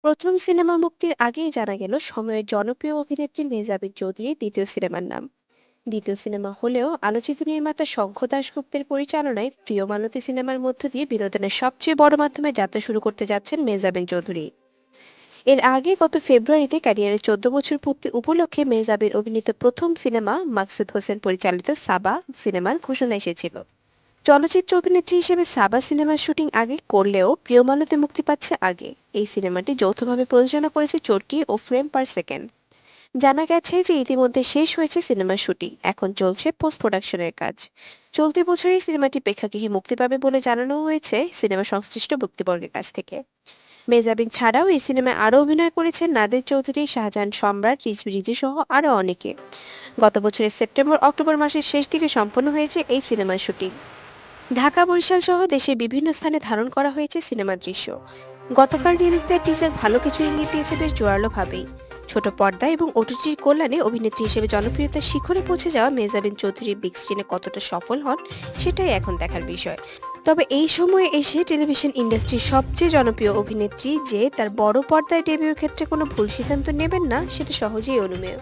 প্রথম সিনেমা মুক্তির আগেই জানা গেল সময়ের জনপ্রিয় অভিনেত্রী মেহজাবিন চৌধুরীর দ্বিতীয় সিনেমার নাম। দ্বিতীয় সিনেমা হলেও আলোচিত নির্মাতা শঙ্খ দাশগুপ্তের পরিচালনায় প্রিয় মালতী সিনেমার মধ্য দিয়ে বিনোদনের সবচেয়ে বড় মাধ্যমে যাত্রা শুরু করতে যাচ্ছেন মেহজাবিন চৌধুরী। এর আগে গত ফেব্রুয়ারিতে ক্যারিয়ারের 14 বছর পূর্তি উপলক্ষে মেহজাবিন অভিনীত প্রথম সিনেমা মাকসুদ হোসেন পরিচালিত সাবা সিনেমার ঘোষণা এসেছিল। চলচ্চিত্র অভিনেত্রী হিসেবে সাবা সিনেমার শুটিং আগে করলেও প্রিয়মালতে মুক্তি পাচ্ছে আগে। এই সিনেমাটি যৌথভাবে প্রযোজনা করেছে চরকি ও ফ্রেম পার সেকেন্ড। জানা গেছে যে ইতিমধ্যে শেষ হয়েছে সিনেমার শুটিং, এখন চলছে পোস্ট প্রোডাকশনের কাজ। চলতি বছরই সিনেমাটি প্রেক্ষাগৃহে মুক্তি পাবে বলে জানানো হয়েছে সিনেমা সংশ্লিষ্ট ব্যক্তিবর্গের কাছ থেকে। মেজাবিন ছাড়াও এই সিনেমায় আরও অভিনয় করেছেন নাদের চৌধুরী, শাহজাহান সম্রাট, রিজভী রিজু সহ আরও অনেকে। গত বছরের সেপ্টেম্বর অক্টোবর মাসের শেষ দিকে সম্পন্ন হয়েছে এই সিনেমার শুটিং। ঢাকা, বরিশাল সহ দেশের বিভিন্ন স্থানে ধারণ করা হয়েছে সিনেমার দৃশ্য। গতকাল রিলিজ দেওয়া টিজার ভালো কিছু ইঙ্গিত দিয়েছে বেশ জোরালোভাবেই। ছোট পর্দা এবং ওটিটির কল্যাণে অভিনেত্রী হিসেবে জনপ্রিয়তার শিখরে পৌঁছে যাওয়া মেহজাবিন চৌধুরী বিগ স্ক্রিনে কতটা সফল হন সেটাই এখন দেখার বিষয়। তবে এই সময়ে এসে টেলিভিশন ইন্ডাস্ট্রির সবচেয়ে জনপ্রিয় অভিনেত্রী যে তার বড় পর্দায় ডেবিউর ক্ষেত্রে কোনো ভুল সিদ্ধান্ত নেবেন না সেটা সহজেই অনুমেয়।